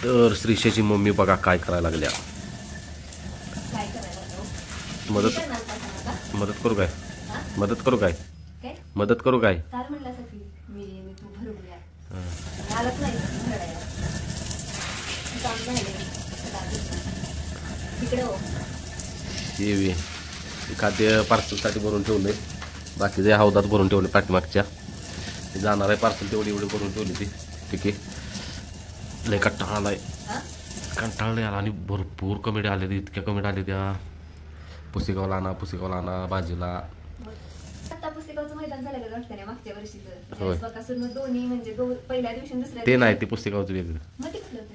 तर श्रीषाची मम्मी बघा काय करायला लागल्या. मदत करू काय? मदत करू काय? मदत करू काय? खाद्य पार्सलसाठी भरून ठेवले. बाकीचे हौदात भरून ठेवले पाठीमागच्या. जाणार आहे पार्सल तेवढी एवढी भरून ठेवली ती. ठीक आहे. लय कंटाळा आलाय. कंटाळा नाही आला आणि भरपूर कमेडी आले. इतक्या कमेडी आले त्या. पुसेगावला आणा बाजीला. ते नाही ते पुसेगावचं वेगळं.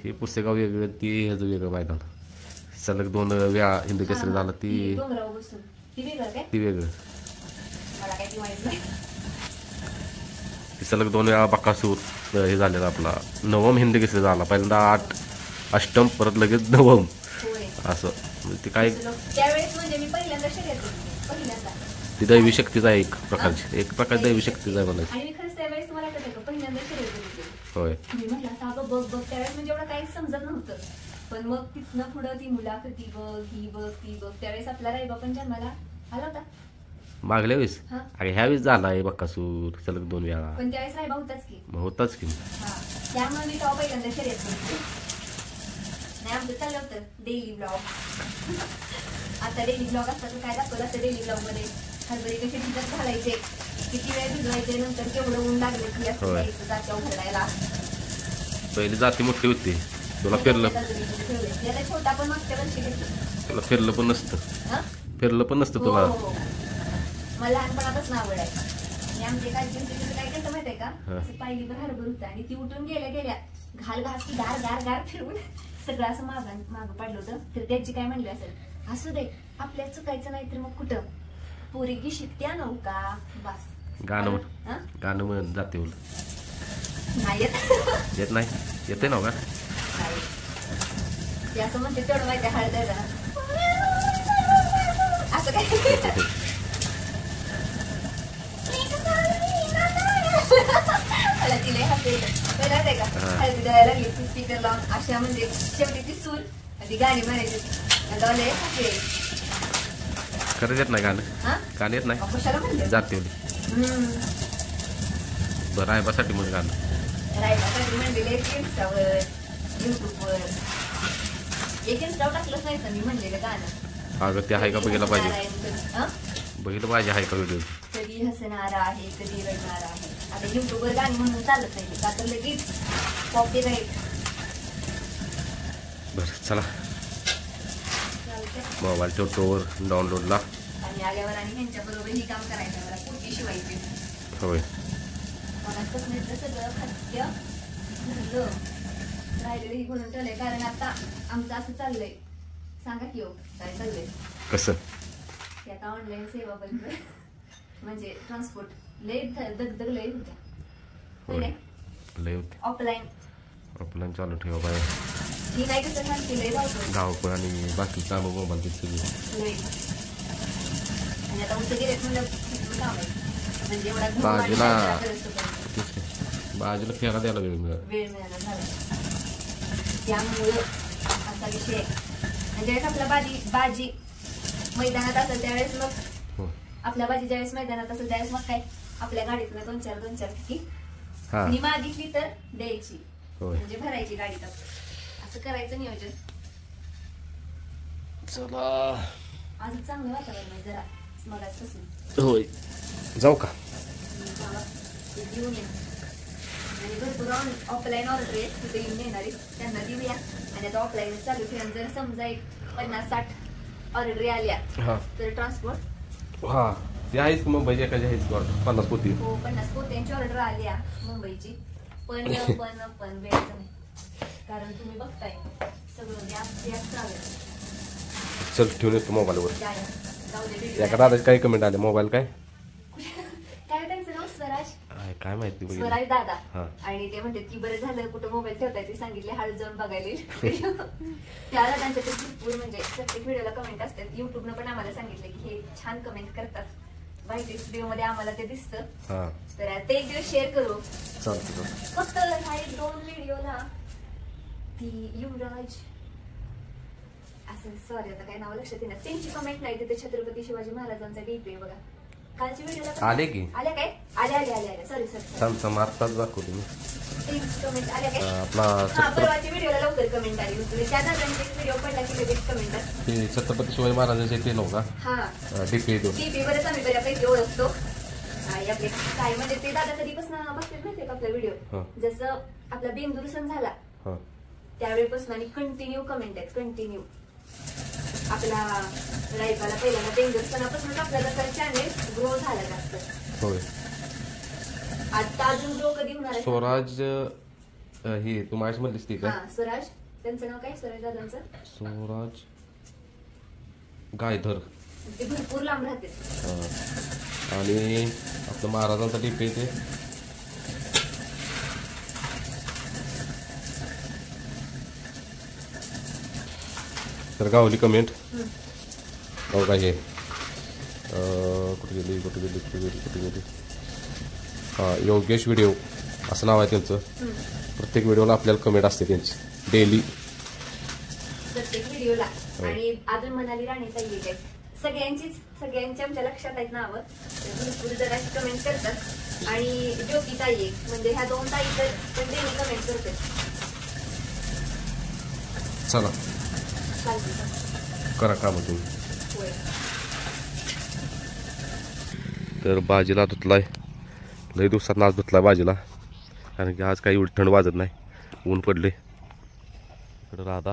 हे पुसेगाव वेगळं ती ह्याचं वेगळं मैदान. सलग 2 वेळा हिंद केसरी झाला ती वेगळं. ती सलग 2 वेळा बकासूर हे झालेलं आपला 9वा हिंद केसरी झाला. पहिल्यांदा 8 अष्टम परत लगेच 9वा असं. ते काय ती दैवी शक्तीचा आहे एक प्रकारची दैवी शक्तीचा आहे म्हणायची. होय म्हणजे एवढं काही समजत नव्हतं. पण मग तिथनं पुढं ती मुलाखती बघ ही बघ ती बघ. त्यावेळेस आपला रायबा पण जन्माला आला होता मागल्या वेळेस. अरे ह्या वेळेस झालाय बकासूर सलग 2 वेळा. पण त्यावेळेस रायबा होताच की. होताच की. त्यामुळे मी तेव्हा पहिल्यांदा शर्यत करते. नाही आमचं चाललं होतं डेली ब्लॉग. आता डेली ब्लॉग असतात तर काय दाखवलं असतं डेली ब्लॉग मध्ये. हरभरे कसे भिजत घालायचे, किती वेळ भिजवायचे, नंतर केवढं ऊन लागलं की जात्या उघडायला. पहिली जाती मोठी होती. तुला फिरलं छोटा पण मागच्या वर्षी घेतलं. तुला फिरलं पण नसतं तुला. मला लहानपणापासून आवड आहे. आणि आमचे काय कसं माहित आहे का, पाहिली पण हरभर होतं आणि ती उठून गेल्या घाल घास की गार गार गार फिरवून सगळं असं मागं पडलं होतं. तर त्याची काय म्हणली असेल, असू दे आपल्या चुकायचं नाही तर मग कुठं पोरगी शिकत्या नव्हता बस. गाणं म्हण जाते नाही येत नाही. येते ना का ते असं म्हणते तेवढं माहिती हळद असं काय. मला तिला हसेल पहिला का हळदी द्यायला लागली ती स्पीकर लावून अशा म्हणजे शेवटी ती सूर ती गाणी म्हणायची. खरंच येत नाही गाणं येत नाही. कशाला म्हणते जाते बरं रायबासाठी म्हणून गाणं रायबासाठी म्हणलेले इंस्टावर युट्यूबवर एक इंस्टावर टाकलंच नाही तर मी म्हणलेलं गाणं. अगं ते आहे का बघितलं पाहिजे आहे का व्हिडिओ. कधी हसणार आहे कधी रडणार आहे. आता युट्यूबवर गाणी म्हणून चालत नाही का तर लगेच कॉपीराईट. बरं चला मोबाईल ठेवतोवर डाउनलोडला. आणि आल्यावर आणि ह्यांच्या बरोबर ही काम करायचं. मला कुर्ती शिवायची. होय सगळं खाद्य घरलं राहिलेलं ही म्हणून ठेवलंय. कारण आता आमचं असं चाललंय. सांगा की हो काय चाललंय. कसं की आता ऑनलाईन सेवा बंद म्हणजे ट्रान्सपोर्ट लय दगदग लय होत्या. ऑफलाईन चालू ठेवा पाहिजे. ही नाही कसं सांगते लय धावपळ आणि बाकी चालू मोबाईल सगळी. आणि आता उद्या गेले म्हणलं काम आहे म्हणजे एवढा बाजूला फेरा द्यायला वेळ मिळाला झाला. त्यामुळं असा विषय ज्यावेळेस आपला बाजी मैदानात असेल त्यावेळेस मग आपल्या बाजी ज्यावेळेस मैदानात असेल त्यावेळेस मग काय आपल्या गाडीतनं 2-4 ठिकी आणि मागितली तर द्यायची म्हणजे भरायची गाडीत. असं करायचं नियोजन. चला आज चांगलं वातावरण आहे जरा मगाचपासून. होय जाऊ का घेऊन या. आणि भरपूर ऑफलाईन ऑर्डर आहे तिथे येऊन येणारे त्यांना देऊया. आणि आता ऑफलाईन चालू ठेवून जर समजा 50-60 ऑर्डर आल्या तर ट्रान्सपोर्ट ते आहेच मुंबईची एखादी आहेच 50 पोती. हो 50 पोत्यांची ऑर्डर आल्या मुंबईची. पण वेळच नाही कारण तुम्ही बघताय सगळं गॅस चालेल. चल ठेवून येतो मोबाईलवर. एका दादाची काही कमेंट आले मोबाईल काय त्यांचं नाव स्वराज काय माहिती स्वराज दादा. आणि ते म्हणतात की बरं झालं कुठं मोबाईल ठेवताय ते सांगितले हळद जाऊन बघायला. त्या दादांच्या भरपूर म्हणजे प्रत्येक व्हिडिओला कमेंट असतात. युट्यूबनं पण आम्हाला सांगितलं की हे छान कमेंट करतात. माहिती व्हिडिओ मध्ये आम्हाला ते दिसतं. तर ते एक दिवस शेअर करू. फक्त 2 व्हिडिओला ती युवराज असं सॉरी आता काय नाव लक्षात येणार. त्यांची कमेंट नाही तिथे छत्रपती शिवाजी महाराजांचा डीपी आहे बघा. कालची व्हिडिओ आले की आले काय आले सॉरी थांब आत्ताच दाखवतो मी. त्यांची कमेंट आले काय आपला परवाच्या व्हिडिओला लवकर कमेंट आली होती. त्या दादांचा एक व्हिडिओ पडला की लगेच कमेंट असते. ते छत्रपती शिवाजी महाराजांचे ते नव्ह का हा डीपी डीपी बरेच आम्ही बऱ्यापैकी ओळखतो. आणि आपले काय म्हणजे ते दादा कधीपासून बघतात माहितीये का आपला व्हिडिओ. जसं आपला बेंदूर सण झाला त्यावेळेपासून आणि कंटिन्यू कमेंट आहेत कंटिन्यू. आपला रायबाला पहिल्यांदा बेंदूर सणापासून आपला जसा चॅनेल ग्रो झाला जास्त. होय आता अजून ग्रो कधी होणार आहे. स्वराज हे तू माझ्या म्हणलीस ती का स्वराज त्यांचं नाव काय स्वराज दादांचं स्वराज गायधर. ते भरपूर लांब राहते. आणि आपलं महाराजांचा डीपी आहे ते तर गावली कमेंट हो काय हे कुठे गेली हां योगेश व्हिडिओ असं नाव आहे त्यांचं. प्रत्येक व्हिडिओला आपल्याला कमेंट असते त्यांची डेली प्रत्येक व्हिडिओला. आणि अजून म्हणाली राणीताई आहे सगळ्यांची आमच्या लक्षात आहेत नावं. भरपूर जर अशी कमेंट करतात. आणि ज्योती ताई आहे म्हणजे ह्या दोन ताई तर पण डेली कमेंट करतात. चला करा काम तुम्ही. तर भाजीला धुतलाय लई दिवसात आज धुतलाय भाजीला कारण की आज काही एवढी थंड वाजत नाही. ऊन पडले इकडं राधा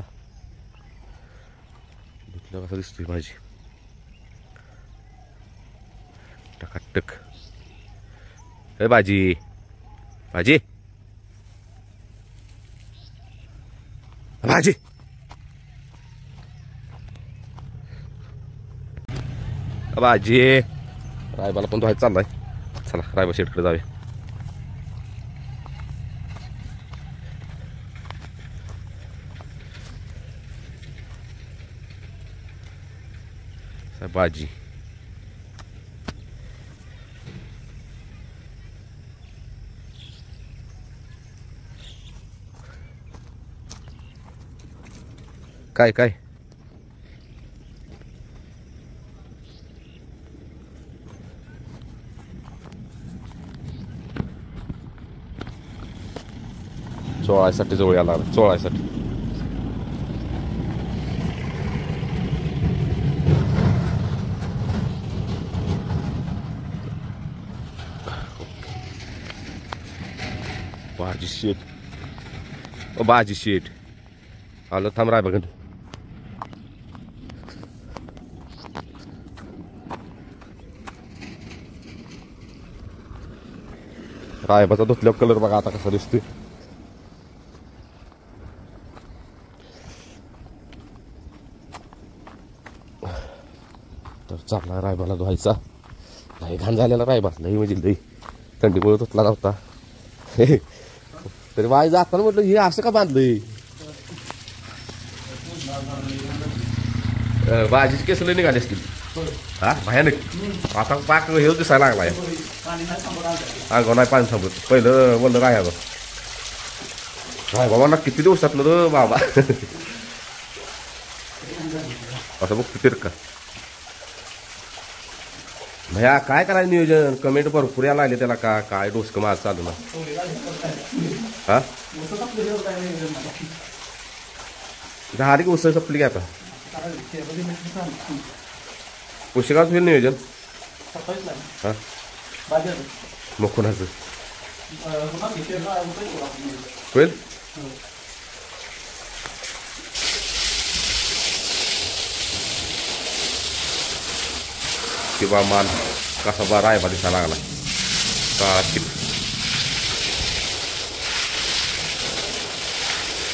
धुतल्या कसा दिसतोय भाजी टकाटक. हे भाजी भाजी भाजी भाजी रायबाला पण धुवायचं चाललाय. चला रायबा शेटकडे जाऊया. भाजी काय काय चोळायसाठी जवळ यायला चोळायसाठी. भाजी शेट भाजी शेट आलं थांब राय बघ. रायबाचा धुतल्यावर कलर बघा आता कसा दिसतोय. तर चांगला रायबाला धुवायचा. लई घाण झालेला रायबा लई म्हणजे लई थंडीमुळे धुतला नव्हता. तरी वाय जाताना म्हटलं हे असं का बांधलंय. भाजीची केस लई निघाली असतील हा भयानक. आता पाक हे दिसायला लागलाय अंगावर नाही पाणी थांबत. पहिलं बोललं राहावं राय बाबा ना किती दिवसात र बाबा असं बघ किती का भया काय करायचं नियोजन. कमेंट भरपूर यायला लागले त्याला का काय डोसकं माझं चालू ना हा झाली की उसळ संपली की आता उशिराच होईल नियोजन हा मग कोणाचं होईल. किंवा मान कसा बा रायबा दिसायला लागला काळा चिप.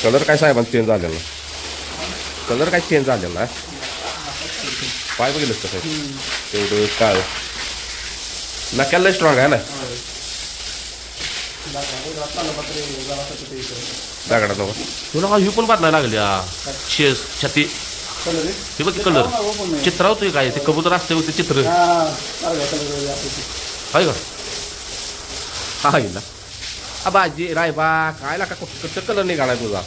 कलर काय साहेबांचा चेंज झालेला कलर काय चेंज झालेला आहे. पाय बघितलं कसं तेवढं काळ नक्याला स्ट्रॉंग आहे ना दगडात नको तुला ही पण बदलायला लागली छाती. हे बघ कलर चित्र होतोय काय ते कबूतर असते बघ ते चित्र आहे का हा ना भाजी रायबा काय लागा कुठं कलर निघालाय तुझा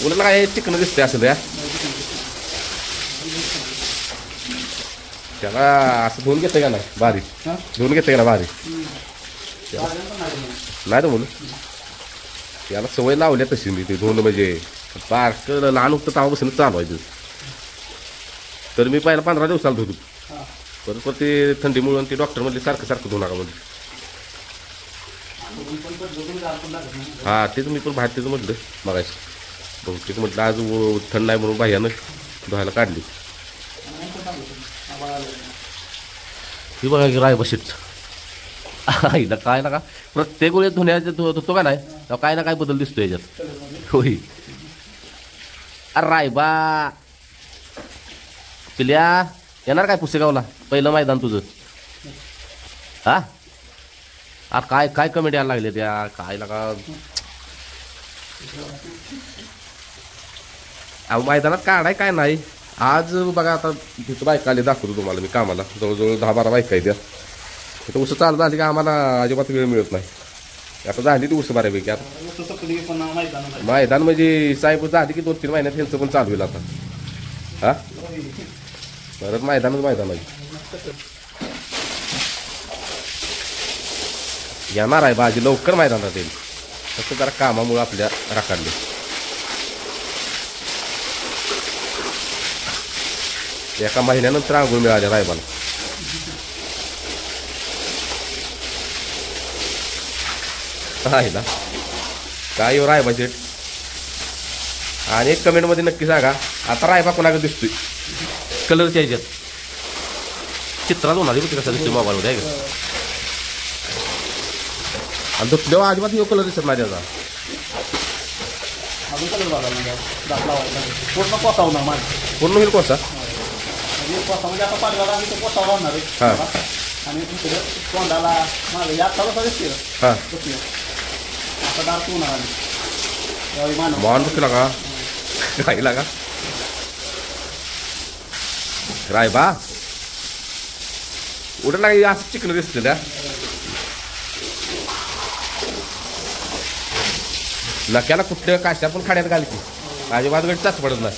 उलट काय चिकन दिसते असं त्या त्याला असं धुवून घेतं का नाही बारीक धुवून घेतं का ना बारीक नाही तर बोलू याला सवय लावल्या तशी मी ते धुवून म्हणजे पार्क लहान होतं तेव्हापासून चालवायचं तर मी पहिला 15 दिवसाला धुतो परत ते थंडीमुळे ते डॉक्टर म्हणले सारखं धुवू नका म्हणजे हा तेच मी पण बाहेर तेच म्हटलं मगाशी बहुतेक म्हटलं आज थंड नाही म्हणून बाह्यानं धुवायला काढली ही बघा की राय बशीच आईला काय ना का प्रत्येक वेळेस धुण्याचे धुतो का नाही तेव्हा काय ना काय बदल दिसतो याच्यात होई अरे राय बा पिल्या येणार काय पुसेगावला पहिलं मैदान तुझं हा अरे काय काय कमेंट यायला लागले त्या काय ना का मैदानात काढाय काय नाही आज बघा आता तिथं बायका आली दाखवतो तुम्हाला मी कामाला जवळजवळ 10-12 बायका द्या तिथं उसं चालू झाली की आम्हाला अजिबात वेळ मिळत नाही आता झाली ती उसं बऱ्यापैकी आता मैदान म्हणजे साहेब झाली की 2-3 महिन्यात ह्यांचं पण चालू होईल आता हा परत मैदान आहे येणार आहे बाजी लवकर मैदानात येईल फक्त जरा कामामुळे आपल्या राखाडले एका महिन्यानंतर आंघोळ मिळाल्या रायबाला आहे ना काय हो रायबा शेट आणि एक कमेंटमध्ये नक्की सांगा आता रायबा कोणाकडे दिसतोय कलरच्या ह्याच्यात चित्रात होणार होती कसा दिसतोय मोबाईलमध्ये आहे का आणि तो तेव्हा अजिबात यो कलर दिसत नाही त्याचा पूर्ण होईल कोसा मान बसला का राहिला का राय बा उडत नाही असं चिकन दिसते त्या नक्याला कुठल्या काश्या पण खाड्यात घाल की अजिबात गडचाच पडत नाही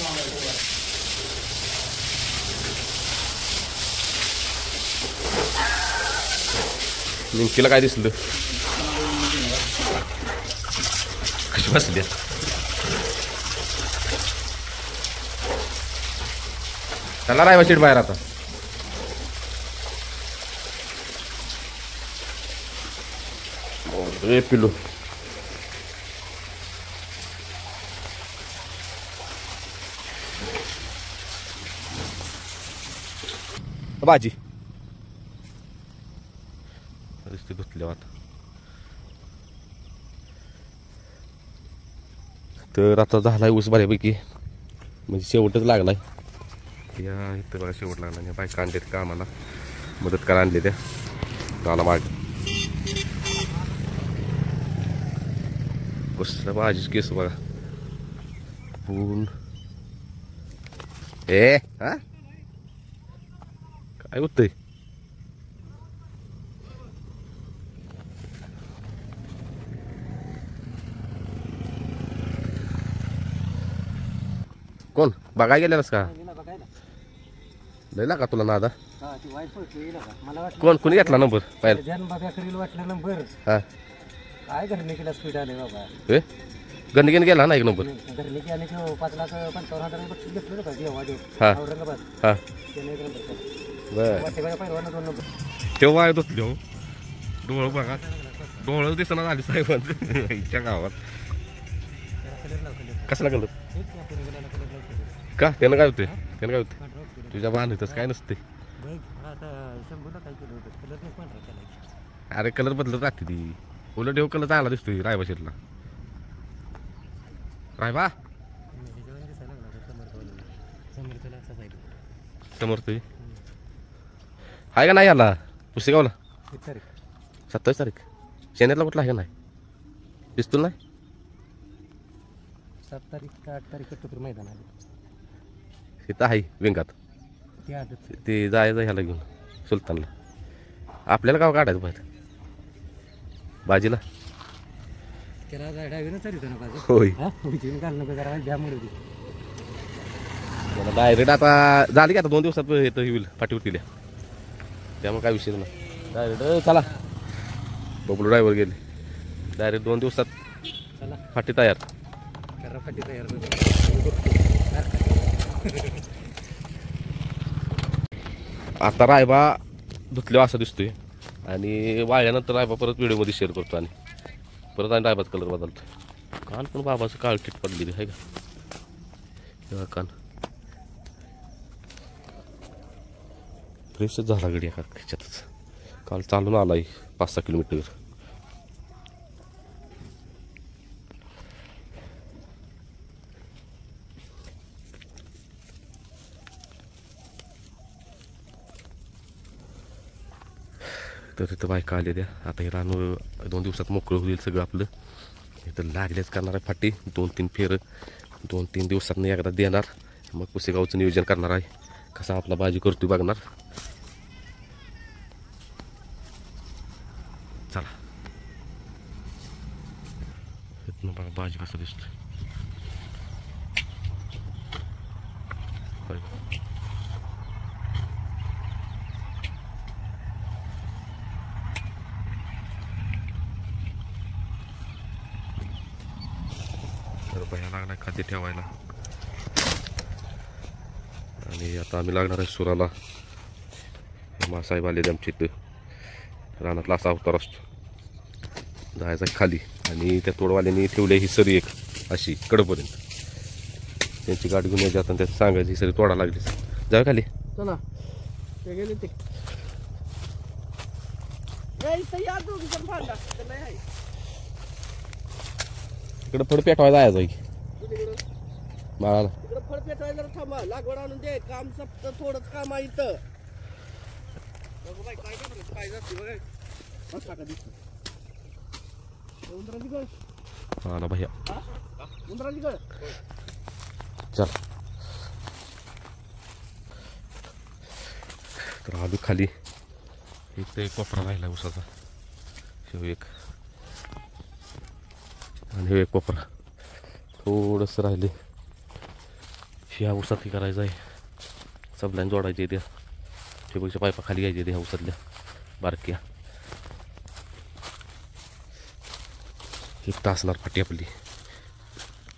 निमकीला काय दिसलं कशी बसली त्याला रायवा सीट बाहेर आता पिलू भाजी दिसते धुतल्या आता तर आता झालाय ऊस बऱ्यापैकी म्हणजे शेवटच लागलाय या इथं बघा शेवट लागला नाही बायका आणले कामाला मदत करा आणले त्या मला माग कसलं भाजीच केस बघा पूर्ण हा काय होतंय कोण बघाय गेलेलास का लय का तुला नादा कोण कोणी घेतला नंबर पाहिजे नंबर हा काय घरने केला स्पीड आले बाबा गंदगीन गेला ना एक नंबर घरने की आणि 5,55,000 बक्षीस घेतलं का जेव्हा हा औरंगाबाद हा त्याने एक नंबर बर पहिलवान 2 नंबर तेव्हा येत होत डोळं बघा डोळं दिसना झाली साहेबांचं इच्छा गावात कसला कलर का त्यानं काय होते त्यानं काय होते तुझ्या बांधतच काय नसते अरे कलर बदलत राहते ती उलट ठेव कलर चांगला दिसतोय रायबा शेटला रायबा समोर आहे का नाही आला पुस्तकावला 27 तारीख शेण्यातला कुठला आहे का नाही दिसतो नाही 7 तारीख का 8 तारीख तर मैदान आले तिथं आहे विंगात ते जायचं ह्याला घेऊन सुलतानला आपल्याला गाव काढायचं बाहेर बाजीला त्याला डायव्हरच चालू ना बाजू होय उचलून काढणं जरा द्यामुळे होती मला डायरेक्ट आता झाली की आता 2 दिवसात येतं ही होईल फाटीवर केल्या त्यामुळे काय विषय नाही डायरेक्ट चला बबलू ड्रायव्हर गेले डायरेक्ट 2 दिवसात चला फाटी तयार करा फाटी तयार आता रायबा धुतल्यावर असं दिसतोय आणि वाळल्यानंतर रायबा परत व्हिडिओमध्ये शेअर करतो आणि परत आणि रायबाचा कलर बदलतो कान पण बाबाचं काळ किट पडलेली आहे का कान फ्रेशच झाला गडी एका ह्याच्यातच काल चालून आलाय 5-6 किलोमीटर तर तिथं बायका आले द्या आता हे रान 2 दिवसात मोकळं होईल सगळं आपलं इथं लागलेच करणार आहे फाटी 2-3 फेर 2-3 दिवसात एकदा देणार मग पुसेगावचं नियोजन करणार आहे कसा आपला बाजी करतोय बघणार चला इथनं बघा बाजी कसं दिसतोय रुपया लागला खाद्य ठेवायला आणि आता आम्ही लागणार आहे सुराला मासाहेब आलेले आमच्या इथं रानातला असा अवतार असतो जायचा खाली आणि त्या तोडवाल्यांनी ठेवले ही सरी एक अशी कडपर्यंत त्यांची गाडी घेऊन यायची आणि त्यात सांगायची ही सरी तोडा लागली जाऊ खाली चला ते गेले ते इकडं फड पेटवायला जायचं आहे माळाला तिकडे फळ पेटवायला थांबा लागवड आणून दे काम थोडंच काम आहे इथं काय करायचं काय जाते बघा का दिसतो उंदराची गळ हा ना भैया उंदराची गळ चल तर आलू खाली एक तर एक कोपरा राहिला उसाचा शिव एक आणि हे एक कोपरा थोडंसं राहिले ह्या उसात हे करायचं आहे सबलाईन जोडायची त्या ठेबूच्या पायपा खाली घ्यायचे ह्या उसातल्या बारक्या एक तासणार फाटी आपली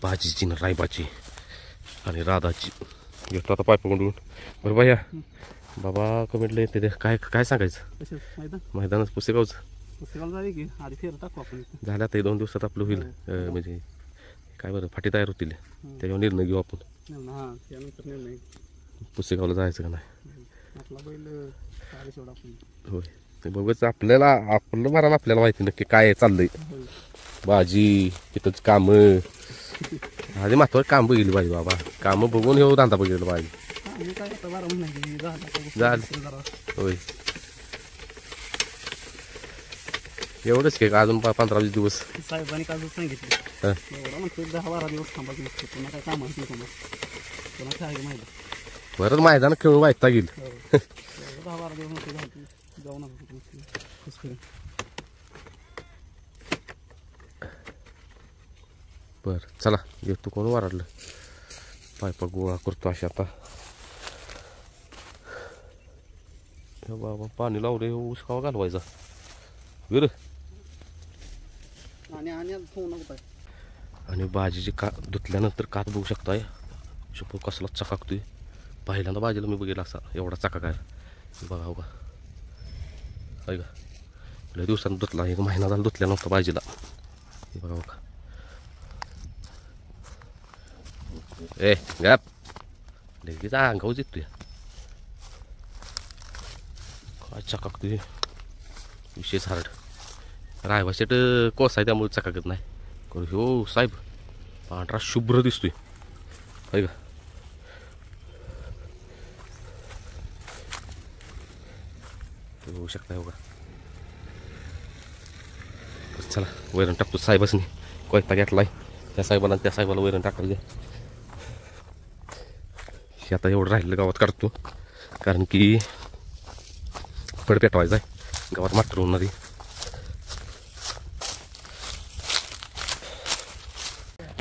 भाजीची ना रायबाची आणि राधाची घेतो आता पायपा कोंडून बरं बाया बाबा कमेंटला येते ते काय काय सांगायचं मैदानच पुसेगावचं झालं आता 2 दिवसात आपलं होईल म्हणजे काय बरं फाटी तयार होतील त्याच्यावर निर्णय घेऊ आपण पुसेगावला जायचं का नाही होय ते बघच आपल्याला आपलं मराला आपल्याला माहिती नक्की काय चाललंय भाजी इथंच कामं आधी महत्वाचं काम बघितली पाहिजे बाबा कामं बघून हे धंदा बघितलं पाहिजे होय एवढंच की अजून 15-20 दिवस साहेबांनी काल सांगितलं एवढा म्हणतो 10-12 दिवस थांबायचं नसतं पुन्हा काय काम नाही तुम्हाला पुन्हा काय माहिती परत मैदान खेळून वाईट गेल 10-12 दिवस नको जाऊ नका बर चला येतो कोण वराडलं पायपा गोळा करतो अशी आता बाबा पाणी लावले ऊस खावा घालवायचा वीर आणि भाजीची का धुतल्यानंतर कात बघू शकताय शपो कसला चकाकतोय पहिल्यांदा भाजीला मी बघितला असा एवढा चकाक आहे बघा हो का आहे का लय दिवसांनी धुतला 1 महिना झाला धुतल्या नव्हता भाजीला बघा हो का ए गॅप लगेच अंगावर जिततोय काय चकाकतोय विशेष हार्ड रायबा शेट कोस आहे त्यामुळे चकाकत नाही हो साहेब पांढरा शुभ्र दिसतोय आहे का बघू शकता हो का चला वैरण टाकतो साहेबासनी कोयता घेतलाय त्या साहेबाला त्या साहेबाला वैरण टाकायला द्या हे आता एवढं राहिलेलं गावात काढतो कारण की फड पेटवायचं आहे गावात मात्र होणार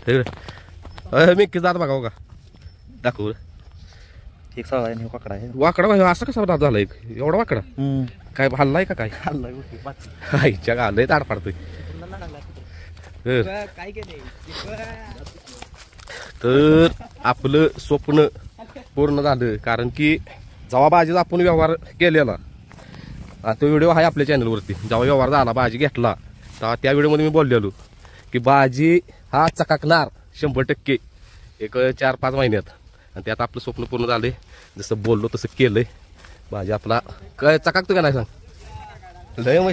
तिकडे मिक्की जात बघा हो का दाखवू एक साळा आहे आणि पकडा आहे वाकडा भाई असा कसा दात झाला एक एवढा वाकडा काय हल्लाय का काय खाल्लाय आईच्या गालय ताड पाडतोय काय केलंय तर आपलं स्वप्न पूर्ण झालं कारण की जेव्हा भाजीचा आपण व्यवहार केलेला तो व्हिडिओ आहे आपल्या चॅनलवरती जेव्हा व्यवहार झाला भाजी घेतला तेव्हा त्या व्हिडिओमध्ये मी बोललेलो की भाजी हा चकाकणार 100% एक 4-5 महिन्यात आणि त्यात आपलं स्वप्न पूर्ण झालंय जसं बोललो तसं केलंय भाजी आपला काय चकाकतो का नाही सांग लय मग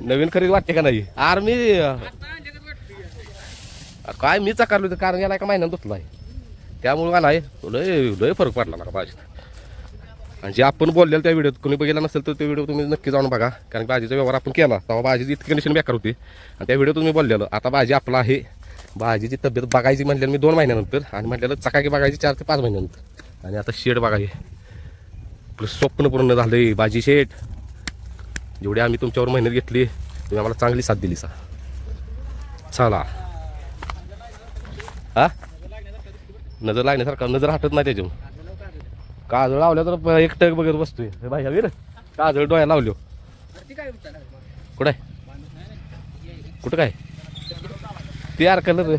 नवीन खरेदी वाटते का नाही आर मी काय मी चकारलो होतं कारण याला एका महिन्यात धुतला आहे त्यामुळे का नाही लय लय फरक पडला मला भाजीत आणि जे आपण बोललेलं त्या व्हिडिओत कोणी बघितला नसेल तर तो व्हिडिओ तुम्ही नक्की जाऊन बघा कारण भाजीचा व्यवहार आपण केला तेव्हा भाजीची इतकी कंडिशन बेकार होती आणि त्या व्हिडिओत तुम्ही बोललेलं आता भाजी आपला आहे भाजीची तब्येत बघायची म्हटल्यानं मी 2 महिन्यानंतर आणि म्हटलेलं चकाकी बघायची 4 ते 5 महिन्यानंतर आणि आता शेड बघाय आपलं स्वप्न पूर्ण झालंय भाजी शेड जेवढी आम्ही तुमच्यावर मेहनत घेतली तुम्ही आम्हाला चांगली साथ दिली सा चला हा नजर लागण्यासारखा नजर हटत नाही त्याच्यावर काजळ लावल्या तर एक टक बघत बसतोय भाई वीर काजळ डोळ्या लावलो कुठं आहे कुठं काय ते यार कलर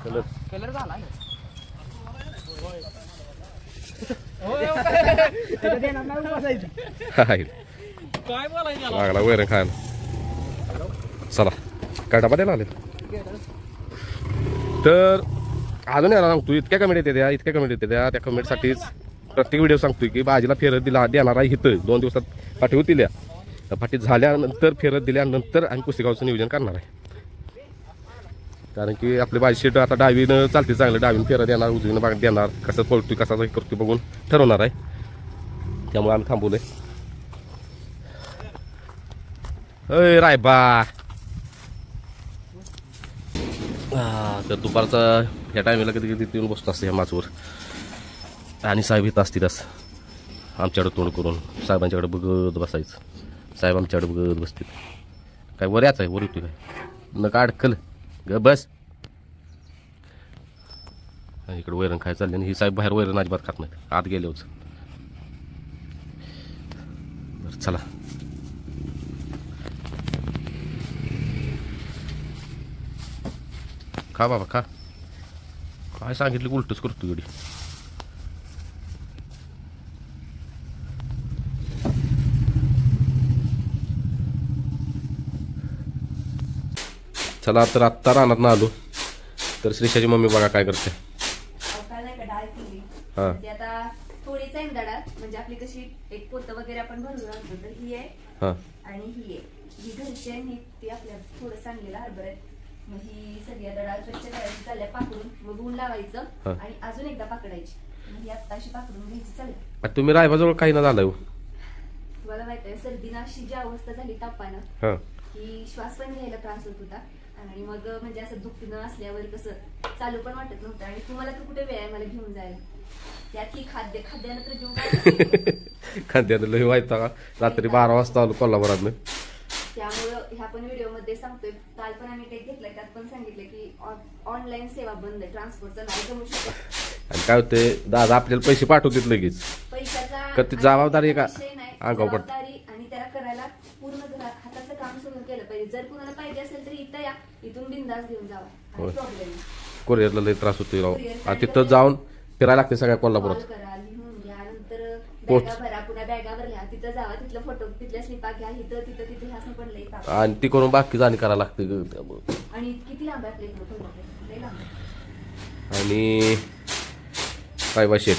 कलर कलर झाला काय बोलायचं लागला वैरण खायला चला काय डबा द्यायला आले तर अजून यायला सांगतो इतक्या कमेंट येते इतक्या कमेंट येते त्या कमेंटसाठीच प्रत्येक व्हिडिओ सांगतोय की भाजीला फेरत दिला देणार आहे इथं 2 दिवसात पाठी होतील त्या पाठी झाल्यानंतर फेरत दिल्यानंतर आम्ही पुसेगावचं नियोजन करणार आहे कारण की आपली भाजी शेट आता डावीनं चालते चांगलं डावीनं फेरत देणार उजवीनं बाग देणार कसं पळतोय कसा करतोय बघून ठरवणार आहे त्यामुळे आम्ही थांबवलंय अय रायबा तर दुपारचा ह्या टायमिंगला कधी कधी येऊन बसतो असतं ह्या माचवर आणि साहेब इथं असतीलच आमच्याकडे तोंड करून साहेबांच्याकडे बघत बसायचं साहेब आमच्याकडे बघत बसतील काय वर याच आहे वर येतोय काय नका अडकल ग बस इकडे वैरण खाय चालले आणि ही साहेब बाहेर वैरण अजिबात खात नाही आत गेले होच बरं चला खा बाबा खा काय सांगितलं उलटच करतो गडी चला तर आत्ता रानात आलो तर श्रीषाची मम्मी बघा काय करते हा आता थोडीच आहे डाळ म्हणजे आपली कशी एक पोतं वगैरे आपण भरून आणतो तर ही आहे हा आणि ही आहे ही घरची आहे ही ती आपल्या थोडं सांगलेलं हरभर आहे मग ही सगळी डाळ स्वच्छ करायची चालल्या पाकडून मग ऊन लावायचं आणि अजून एकदा पाकडायची मग ही आत्ता अशी पाकडून घ्यायची चालेल तुम्ही रायबाजवळ काही ना झालं तुम्हाला माहित आहे सर्दीनं अशी जी अवस्था झाली तापानं की श्वास पण घ्यायला त्रास होत होता आणि मग म्हणजे असं दुखणं असल्यावर कसं चालू पण वाटत नव्हतं आणि तुम्हाला तर कुठे वेळ आहे मला घेऊन जायला त्यात ही खाद्यानं तर घेऊन खाद्यानं लय व्हायचा का रात्री 12 वाजता आलो कोल्हापुरात त्यामुळं ह्या पण व्हिडिओ मध्ये सांगतोय काल पण आम्ही टेक घेतलाय त्यात पण सांगितलं की ऑनलाईन सेवा बंद आहे ट्रान्सपोर्टचं नाही जमू शकत आणि काय होते दादा आपल्याला पैसे पाठवतात लगेच पैशाचा जबाबदारी का अंगावर जबाबदारी आणि त्याला करायला पूर्ण हातातलं काम सोडून केलं पाहिजे जर कुणाला पाहिजे असेल तर इथं या इथून बिंदास घेऊन जावा प्रॉब्लेम कोरिअरला लय त्रास होतोय राव तिथं जाऊन फिरायला लागते सगळ्या कोल्हापुरात लिहून घ्या नंतर बॅगा भरा पुन्हा बॅगावर लिहा तिथं जावा तिथलं फोटो तिथल्या स्लिपा घ्या इथं तिथं तिथे ह्यासनं पण लई ताप आणि ती करून बाकी जाणी करायला लागते आणि किती लांब आहे आपल्या इथं लई लांब आणि काय बा शेट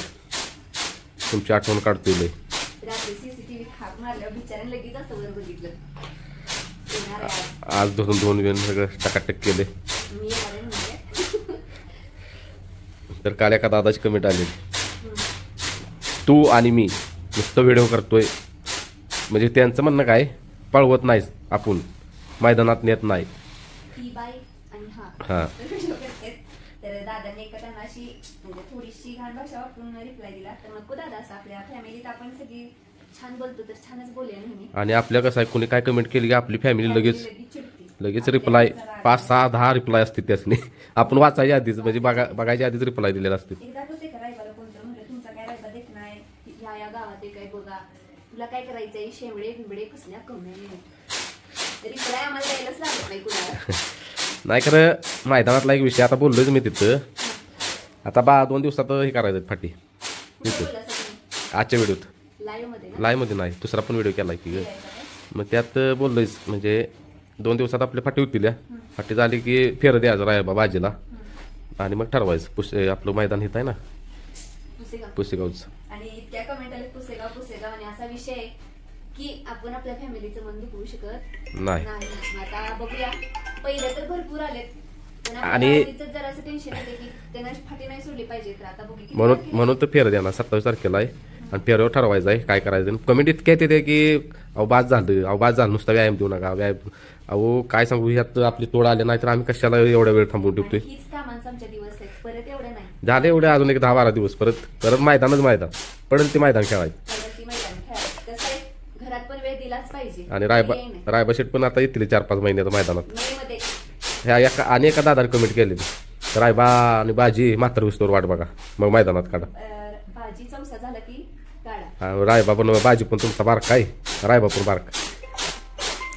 तुमची आठवण काढतोय लय रात्री सीसीटीव्ही हाक मारल्यावर बिचाऱ्याने लगेच असं वर बघितलं आज धरून 2 वेळ सगळं टकाटक केले मी येणार म्हणजे तर काल एका दादाची कमेंट आली तू आणि मी नुसतं व्हिडिओ करतोय म्हणजे त्यांचं म्हणणं काय पळवत नाहीस आपण मैदानात नेत नाही ती बाई आणि हा तर दादाने एका त्यांना अशी म्हणजे थोडीशी घाण भाषा वापरून रिप्लाय दिला तर नको दादा असं आपल्या फॅमिलीत आपण सगळी छान बोलतो तर छानच बोलूया नेहमी आणि आपल्या कसं आहे कोणी काय कमेंट केली की आपली फॅमिली लगेच लगेच रिप्लाय 5, 6, 10 रिप्लाय असते त्यासनी. आपण वाचायच्या आधीच म्हणजे बघायच्या आधीच रिप्लाय दिलेला असते. एकदा होते का रायबाला कोणतं म्हणलं तुमचा काय रायबा देख नाही ह्या गावात काय बघा तुला काय करायचंय शेवडे बिंबडे कसल्या कमी रिप्लाय आम्हाला द्यायलाच लागत नाही कुणाला. नाही खरं मैदानातला एक विषय आता बोललोच मी तिथं. आता 2 दिवसात हे करायचं फाटी तिथं आजच्या व्हिडिओत. लाईव्ह मध्ये नाही दुसरा पण व्हिडिओ केला की मग त्यात बोललोयच म्हणजे 2 दिवसात आपली फाटी होतील. फाटी झाली की फेर द्यायचं रायबा बाजीला आणि मग ठरवायचं आपलं मैदान हित आहे ना पुसेगावचं. आणि इतक्या कमेंट आले पुसेगाव आणि असा विषय आहे की आपण आपल्या फॅमिलीचं मन दुखवू शकत नाही. आता बघूया पहिलं तर भरपूर आलेत आणि जरासं टेन्शन येते की त्यांना फाटी नाही सोडली पाहिजे. तर आता बघू म्हणून तर फेर द्या ना 27 तारखेला आहे आणि फेऱ्यावर ठरवायचं आहे काय करायचं. कमेंट इतक्या येते की अहो बाद झालं नुसता व्यायाम देऊ नका व्यायाम. अहो काय सांगू ह्यात आपली तोड आले नाही तर आम्ही कशाला एवढ्या वेळ थांबवून ठेवतोय. हीच कामांचं आमच्या दिवस आहेत परत एवढे नाही झाले एवढे अजून एक 10-12 दिवस परत मैदान पडेल ते मैदान खेळायचं. घरात पण वेळ दिलाच पाहिजे. आणि रायबा शेट पण आता येतील 4-5 महिन्यात मैदानात. ह्या एका दादाने कमेंट केलेली रायबा आणि बाजी मात्र विस्तोर वाट बघा मग मैदानात काढा. भाजी चमचा झाला की काढा. रायबा पण बाजी पण तुमचा बारका आहे रायबा पण बारका.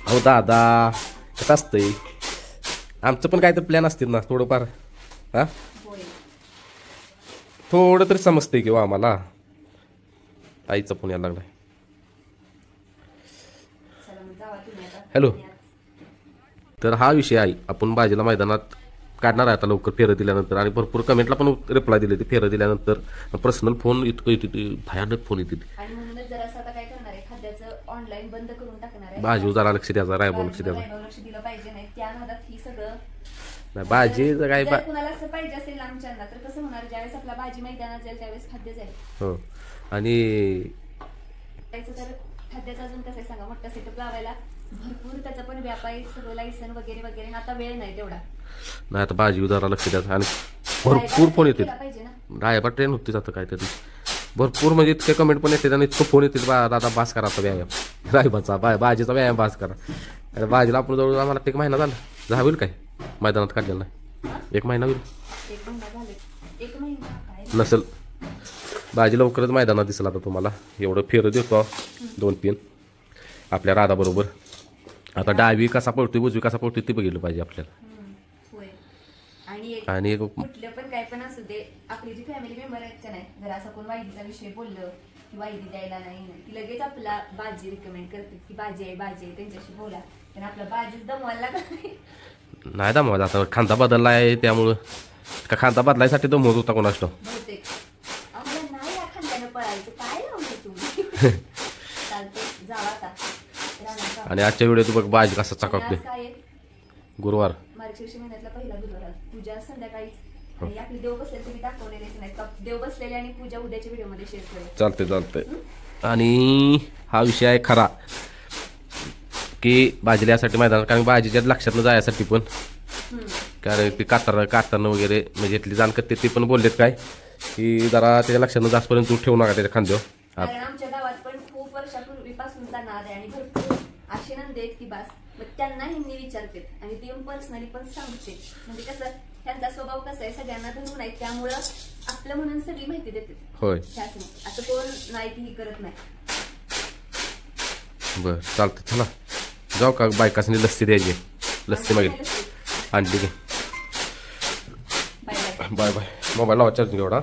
हो दादा कसं असतंय आमचं पण काहीतरी प्लॅन असतील ना थोडंफार. हा थोडं तरी समजतंय किंवा आम्हाला. आईचा फोन यायला लागलाय. हॅलो. तर हा विषय आहे आपण बाजीला मैदानात काढणार आहे आता लवकर फेरं दिल्यानंतर. आणि भरपूर कमेंटला पण रिप्लाय दिले ते फेरं दिल्यानंतर. पर्सनल फोन इतकं येते भयानक फोन येते. ऑनलाईन बंद करून टाकणार आहे. बाजी जरा लक्ष द्यायचं रायबा लक्ष दिलं पाहिजे नाही त्या नादात ही सगळं नाही. बाजी काय कुणाला असं पाहिजे असेल लांबच्यांना तर कसं होणार ज्यावेळेस आपला बाजी मैदानात जाईल त्यावेळेस खाद्य जाईल. हो आणि तर खाद्याचं अजून कसं सांगा मोठा सेटअप लावायला भरपूर त्याचा पण व्यापारी सगळं लायसन वगैरे वगैरे आता वेळ नाही तेवढा नाही. आता बाजी जरा लक्ष द्यायचं आणि भरपूर फोन येते रायबा ट्रेन होती जातं काहीतरी भरपूर म्हणजे इतके कमेंट पण येते आणि इतकं फोन येतील दादा बास करा आता व्यायाम रायबाचा बाजीचा व्यायाम बास करा. आणि बाजीला आपण जवळ आम्हाला 1 महिना झाला होईल काय मैदानात काढलेला नाही 1 महिना होईल नसेल. बाजी लवकरच मैदानात दिसला आता तुम्हाला एवढं फेर देतो 2-3 आपल्या राधा बरोबर. आता डावी कसा पडतोय उजवी कसा पडतोय ते बघितलं पाहिजे आपल्याला. आणि कुठलं पण काय पण असू दे आपली जी फॅमिली मेंबर आहेत का नाही जर असं कोण वाईदीचा विषय बोललं की वाईदी द्यायला नाही की लगेच आपला बाजी रिकमेंड करते की बाजी आहे त्यांच्याशी बोला. पण आपला बाजीच दमवायला लागत नाही दमवायचा. आता खांदा बदलला आहे त्यामुळं का खांदा बदलायसाठी दमवत होता कोणास ठाऊक. बहुतेक आम्हाला नाही या खांद्यानं पळायचं काय लावलं तुम्ही चालते जावा आता. आणि आजच्या व्हिडिओत बघ बाजी कसा चकाकते. गुरुवार मार्गशीर्ष महिन्यातला पहिला गुरुवार पूजा संध्याकाळी आणि आपली देव बसलेले तुम्ही दाखवलेलेच नाही. देव बसलेले आणि पूजा उद्याच्या व्हिडिओ मध्ये शेअर करेल. चालतंय. आणि हा विषय आहे खरा की बाजीला यासाठी मैदानात कारण बाजीच्या लक्षात जायसाठी पण कारण ती कातरणं वगैरे म्हणजे इथली जाण करते ते पण बोललेत काय की जरा त्याच्या लक्षात जास्तपर्यंत तू ठेवू नका त्याच्या खांद्यावर. कारण आमच्या गावात पण खूप वर्षापूर्वीपासून जाणार आहे आणि भरपूर असे नंद आहेत की बास मग त्यांना हिंदी विचारते आणि ते पर्सनली पण सांगते. म्हणजे कसं त्यांचा स्वभाव कसा आहे सगळ्यांना धरून आहे त्यामुळं आपलं म्हणून सगळी माहिती देते. होय असं कोण नाही की करत नाही. बरं चालतं चला जाऊ का बायकासनी लस्सी द्यायची लस्सी मागेल आणली की. Bye bye. मोबाईल लावा चार्जिंग एवढा.